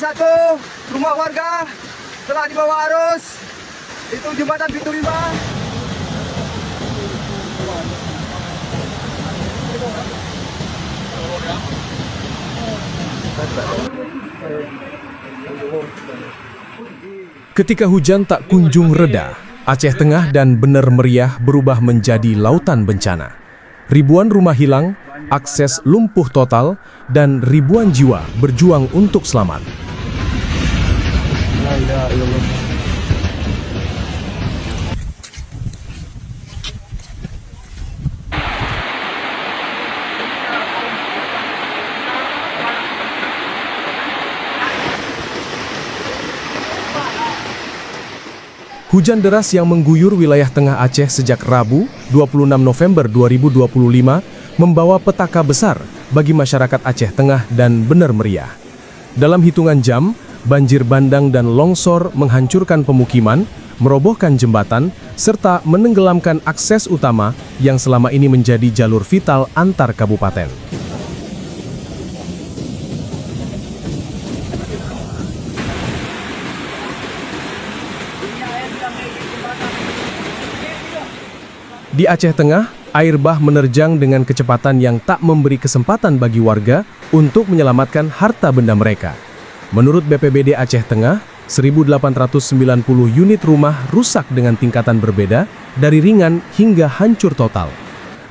satu rumah warga telah dibawa arus. Itu jembatan Pintu Lima. Ketika hujan tak kunjung reda, Aceh Tengah dan Bener Meriah berubah menjadi lautan bencana. Ribuan rumah hilang, akses lumpuh total, dan ribuan jiwa berjuang untuk selamat. Hujan deras yang mengguyur wilayah tengah Aceh sejak Rabu, 26 November 2025, membawa petaka besar bagi masyarakat Aceh Tengah dan Bener Meriah. Dalam hitungan jam, banjir bandang dan longsor menghancurkan pemukiman, merobohkan jembatan, serta menenggelamkan akses utama yang selama ini menjadi jalur vital antar kabupaten. Di Aceh Tengah, air bah menerjang dengan kecepatan yang tak memberi kesempatan bagi warga untuk menyelamatkan harta benda mereka. Menurut BPBD Aceh Tengah, 1.890 unit rumah rusak dengan tingkatan berbeda, dari ringan hingga hancur total.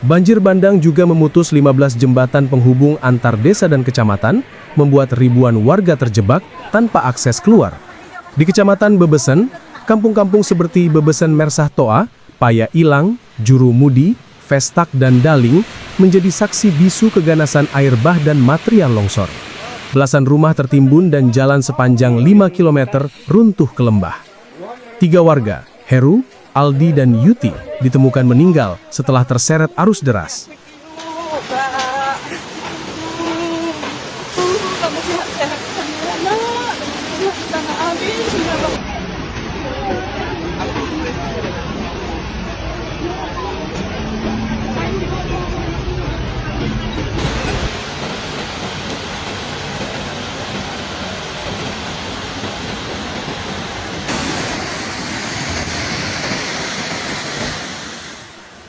Banjir bandang juga memutus 15 jembatan penghubung antar desa dan kecamatan, membuat ribuan warga terjebak tanpa akses keluar. Di Kecamatan Bebesen, kampung-kampung seperti Bebesen Mersah Toa, Paya Ilang, Juru Mudi, Vestak, dan Daling menjadi saksi bisu keganasan air bah dan material longsor. Belasan rumah tertimbun dan jalan sepanjang 5 km runtuh ke lembah. 3 warga, Heru, Aldi, dan Yuti, ditemukan meninggal setelah terseret arus deras.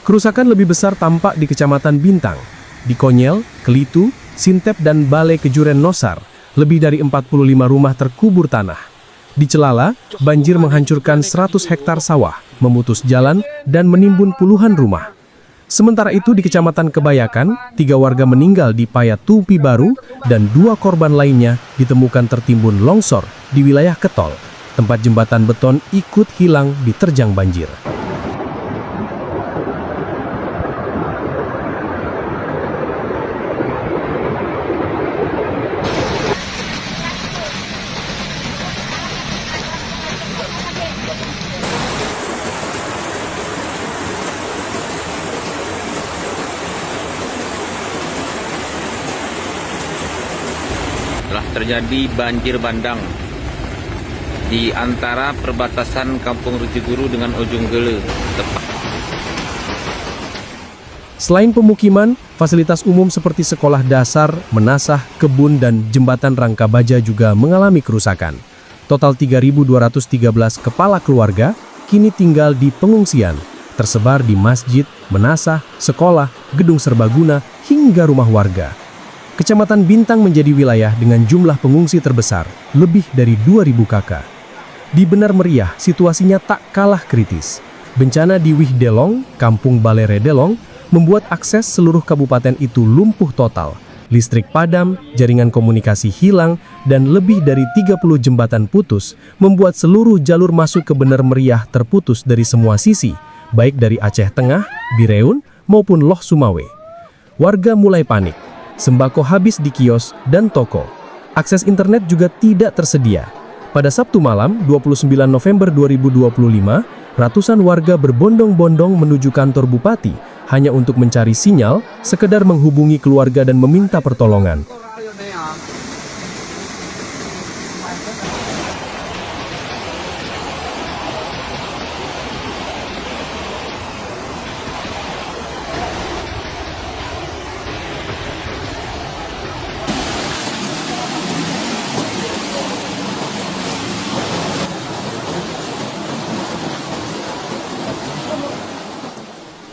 Kerusakan lebih besar tampak di Kecamatan Bintang, di Konyel, Kelitu, Sintep, dan Balai Kejuren Nosar. Lebih dari 45 rumah terkubur tanah. Di Celala, banjir menghancurkan 100 hektar sawah, memutus jalan, dan menimbun puluhan rumah. Sementara itu di Kecamatan Kebayakan, 3 warga meninggal di Paya Tupi Baru, dan 2 korban lainnya ditemukan tertimbun longsor di wilayah Ketol. Tempat jembatan beton ikut hilang diterjang banjir. Telah terjadi banjir bandang di antara perbatasan Kampung Rejeguru dengan Ujung Gele. Selain pemukiman, fasilitas umum seperti sekolah dasar, menasah, kebun, dan jembatan rangka baja juga mengalami kerusakan. Total 3.213 kepala keluarga kini tinggal di pengungsian, tersebar di masjid, menasah, sekolah, gedung serbaguna, hingga rumah warga. Kecamatan Bintang menjadi wilayah dengan jumlah pengungsi terbesar, lebih dari 2.000 kakak. Di Bener Meriah, situasinya tak kalah kritis. Bencana di Wih Delong, Kampung Balere Delong, membuat akses seluruh kabupaten itu lumpuh total. Listrik padam, jaringan komunikasi hilang, dan lebih dari 30 jembatan putus, membuat seluruh jalur masuk ke Bener Meriah terputus dari semua sisi, baik dari Aceh Tengah, Bireun, maupun Loh Sumawe. Warga mulai panik. Sembako habis di kios dan toko. Akses internet juga tidak tersedia. Pada Sabtu malam, 29 November 2025, ratusan warga berbondong-bondong menuju kantor bupati hanya untuk mencari sinyal, sekedar menghubungi keluarga dan meminta pertolongan.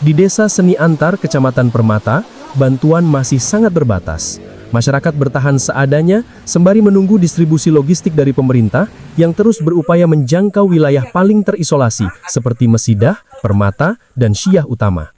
Di Desa Seni Antar, Kecamatan Permata, bantuan masih sangat terbatas. Masyarakat bertahan seadanya sembari menunggu distribusi logistik dari pemerintah yang terus berupaya menjangkau wilayah paling terisolasi seperti Mesidah, Permata, dan Syiah Utama.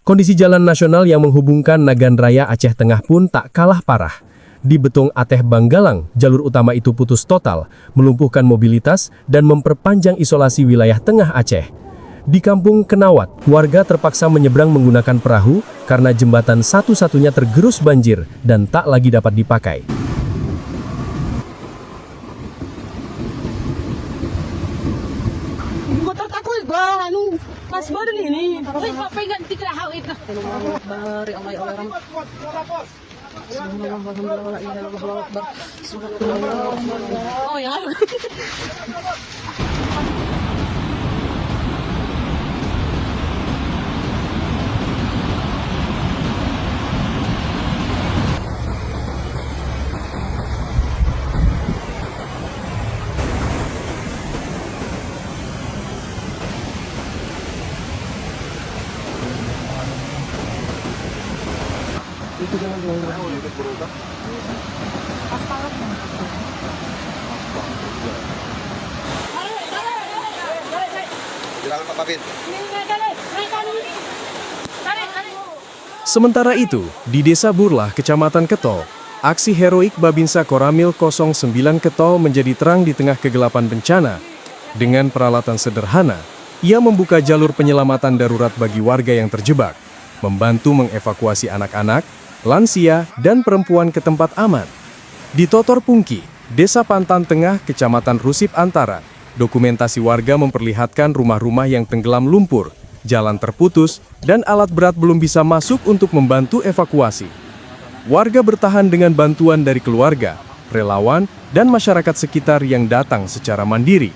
Kondisi jalan nasional yang menghubungkan Nagan Raya Aceh Tengah pun tak kalah parah. Di Betung Ateh Banggalang, jalur utama itu putus total, melumpuhkan mobilitas dan memperpanjang isolasi wilayah tengah Aceh. Di Kampung Kenawat, warga terpaksa menyeberang menggunakan perahu karena jembatan satu-satunya tergerus banjir dan tak lagi dapat dipakai. Gua takut bang, pas badan ini. Wih, apa yang tidak hal itu? Bari Allah ya Allah. Oh ya. Silakan Pak Kabit. Sementara itu, di Desa Burlah, Kecamatan Ketol, aksi heroik Babinsa Koramil 09 Ketol menjadi terang di tengah kegelapan bencana. Dengan peralatan sederhana, ia membuka jalur penyelamatan darurat bagi warga yang terjebak, membantu mengevakuasi anak-anak, lansia, dan perempuan ke tempat aman. Di Totor Pungki, Desa Pantan Tengah, Kecamatan Rusip Antara, dokumentasi warga memperlihatkan rumah-rumah yang tenggelam lumpur, jalan terputus, dan alat berat belum bisa masuk untuk membantu evakuasi. Warga bertahan dengan bantuan dari keluarga, relawan, dan masyarakat sekitar yang datang secara mandiri.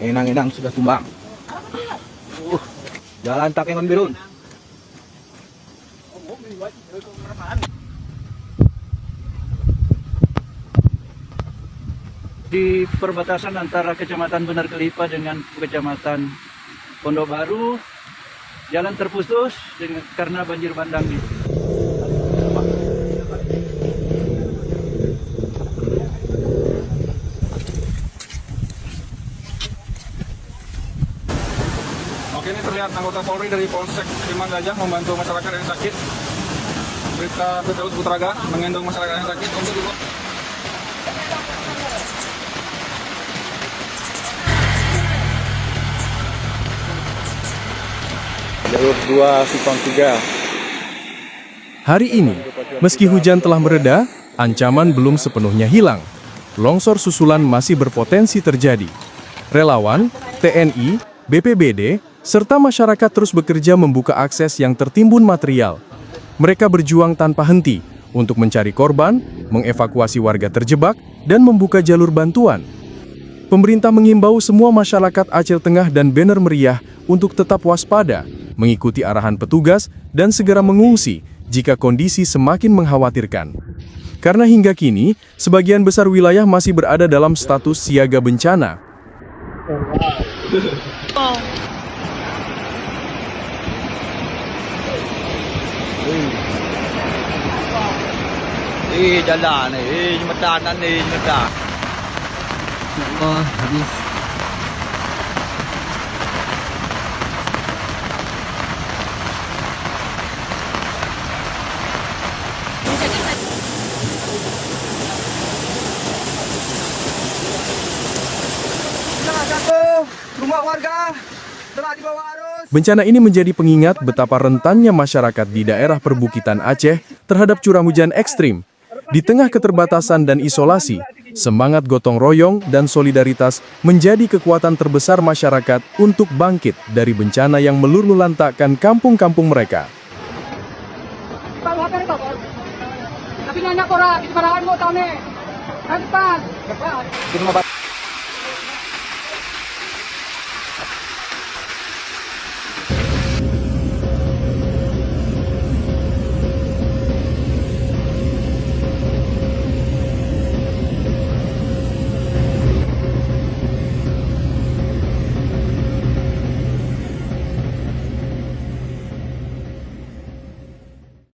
Enang-enang sudah tumbang. Jalan Takengon Birun. Di perbatasan antara Kecamatan Benar Kelipa dengan Kecamatan Pondok Baru, jalan terputus karena banjir bandang ini. Oke, ini terlihat anggota Polri dari Polsek Limang Gajah membantu masyarakat yang sakit. Berita Firdaus Putraga menggendong masyarakat yang sakit untuk dibawa. Jalur 2 Simpang 3. Hari ini, meski hujan telah mereda, ancaman belum sepenuhnya hilang. Longsor susulan masih berpotensi terjadi. Relawan, TNI, BPBD, serta masyarakat terus bekerja membuka akses yang tertimbun material. Mereka berjuang tanpa henti untuk mencari korban, mengevakuasi warga terjebak, dan membuka jalur bantuan. Pemerintah mengimbau semua masyarakat Aceh Tengah dan Bener Meriah untuk tetap waspada, mengikuti arahan petugas, dan segera mengungsi jika kondisi semakin mengkhawatirkan. Karena hingga kini, sebagian besar wilayah masih berada dalam status siaga bencana. Jalan jembatan jembatan. Habis. Salah satu rumah warga telah dibawa arus. Bencana ini menjadi pengingat betapa rentannya masyarakat di daerah perbukitan Aceh terhadap curah hujan ekstrim. Di tengah keterbatasan dan isolasi, semangat gotong royong dan solidaritas menjadi kekuatan terbesar masyarakat untuk bangkit dari bencana yang meluluhlantakkan kampung-kampung mereka. Tapi nanya korang, di parahan mo tahun ni. Cepat.